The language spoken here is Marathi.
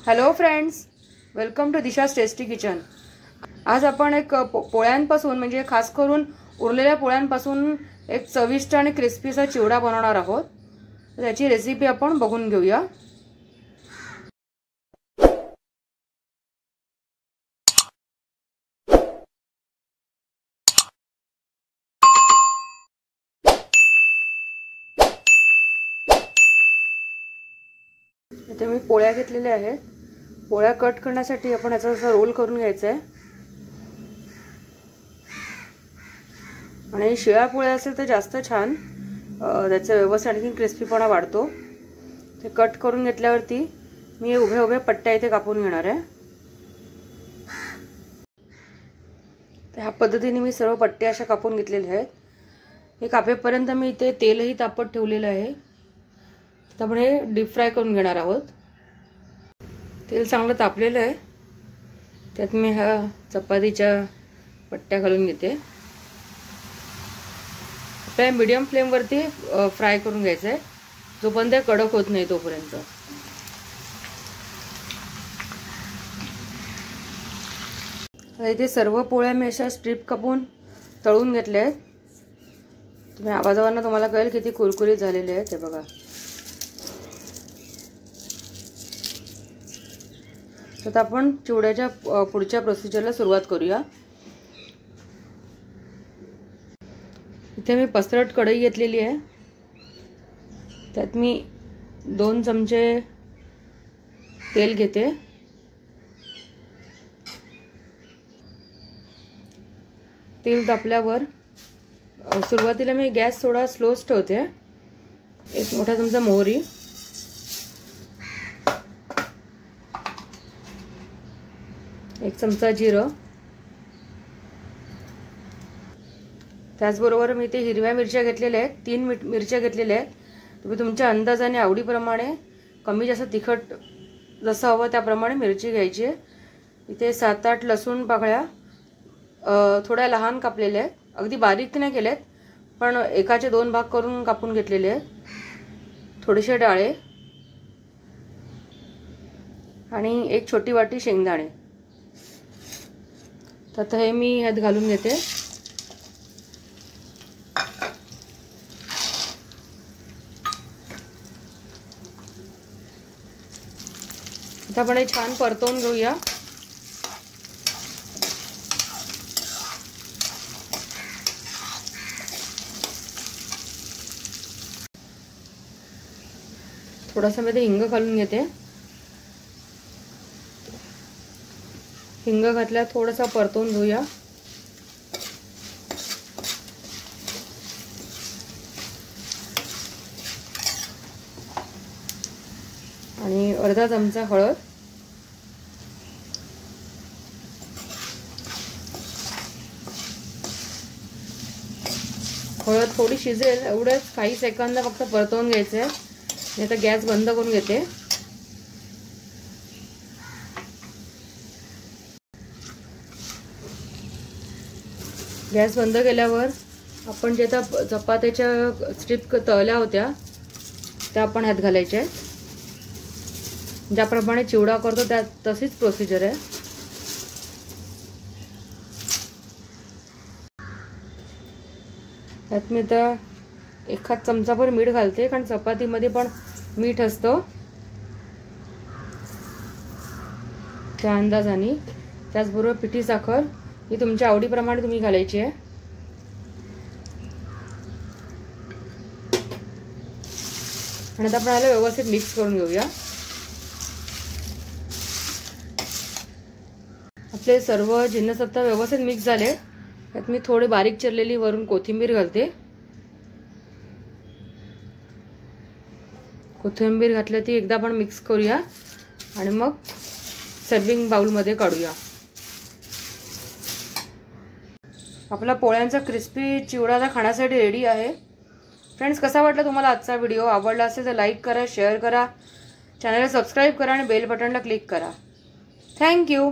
Hello friends, welcome to Disha's tasty kitchen. आज आपण एक पोळ्यांपासून म्हणजे खास करून उरलेल्या पोळ्यांपासून एक चविष्ट आणि क्रिस्पीचा चिवडा बनवणार आहोत। त्याची रेसिपी आपण बघून घेऊया। इथे मी पोळ्या घेतलेल्या आहेत। पोळ्या कट करण्यासाठी आपण याचा असा रोल करून घ्यायचा आहे आणि शिळ्या पोळ्या असेल तर जास्त छान, त्याचा व्यवस्थित आणखी क्रिस्पीपणा वाढतो। ते कट करून घेतल्यावरती मी उभे उभे पट्ट्या इथे कापून घेणार आहे। तर ह्या पद्धतीने मी सर्व पट्ट्या अशा कापून घेतलेल्या आहेत। हे कापेपर्यंत मी इथे तेलही तापत ठेवलेलं आहे। तर आपण हे डीप फ्राय करून घेणार आहोत। तेल चांगलं तापलेलं आहे। त्यात मी ह्या चपातीच्या पट्ट्या घालून घेते। आपल्या मीडियम फ्लेमवरती फ्राय करून घ्यायचं आहे, जोपर्यंत कडक होत नाही तोपर्यंत। इथे सर्व पोळ्या मी अशा स्ट्रिप कापून तळून घेतल्या आहेत। तुम्ही आवाजावरून तुम्हाला कळेल किती कुरकुरीत झालेले आहेत ते बघा। तर आपण चिवड्याच्या पुढच्या प्रोसिजरला सुरुवात करूया। इथे मी पसरट कढई घेतलेली आहे। त्यात मी 2 चमचे तेल घेते। तेल तापल्यावर सुरुवातीला मी गॅस थोडा स्लोच ठेवते। एक मोठा चमचा मोहरी, एक चमचा जिरं, त्याचबरोबर मी इथे हिरव्या मिरच्या घेतलेल्या आहेत। 3 मिरच्या घेतलेल्या आहेत। तुम्ही तुमच्या अंदाजाने आवडीप्रमाणे कमी जास्त तिखट जसं हवं त्याप्रमाणे मिरची घ्यायची आहे। इथे 7-8 लसूण पाकळ्या थोड्या लहान कापलेल्या आहेत, अगदी बारीक नाही केल्यात, पण एकाचे 2 भाग करून कापून घेतलेले आहेत। थोडेसे डाळे आणि एक छोटी वाटी शेंगदाणे। तर हे मी ह्यात घालून घेते। आता आपण हे छान परतवून घेऊया। थोडासा मध्ये हिंग घालून घेते। हिंग घातल्या थोडासा परतवून घेऊया। आणि अर्धा चमचा हळद, हळद थोडी शिजेल एवढंच काही सेकंद फक्त परतवून घ्यायचं आहे। मी आता गॅस बंद करून घेते। गॅस बंद केल्यावर आपण जे आता चपात्याच्या स्ट्रिप तळल्या होत्या त्या आपण ह्यात घालायच्या आहेत। ज्याप्रमाणे चिवडा करतो त्या तशीच प्रोसिजर आहे। त्यात मी आता 1 चमचाभर मीठ घालते, कारण चपातीमध्ये पण मीठ असतं त्या अंदाजाने। त्याचबरोबर पिठी साखर ही तुमच्या आवडीप्रमाणे तुम्ही घालायची आहे। आणि आता आपण याला व्यवस्थित मिक्स करून घेऊया। आपले सर्व जिन्नस आता व्यवस्थित मिक्स झाले। त्यात मी थोडी बारीक चिरलेली वरून कोथिंबीर घालते। कोथिंबीर घातली ती एकदा आपण मिक्स करूया आणि मग सर्विंग बाउलमध्ये काढूया। आपला पोळ्यांचा क्रिस्पी चिवडा खाण्यासाठी रेडी आहे। फ्रेंड्स, कसा वाटला तुम्हाला आजचा व्हिडिओ? आवडला असेल तर लाईक करा, शेअर करा, चॅनलला सबस्क्राईब करा आणि बेल बटनला क्लिक करा। थँक्यू।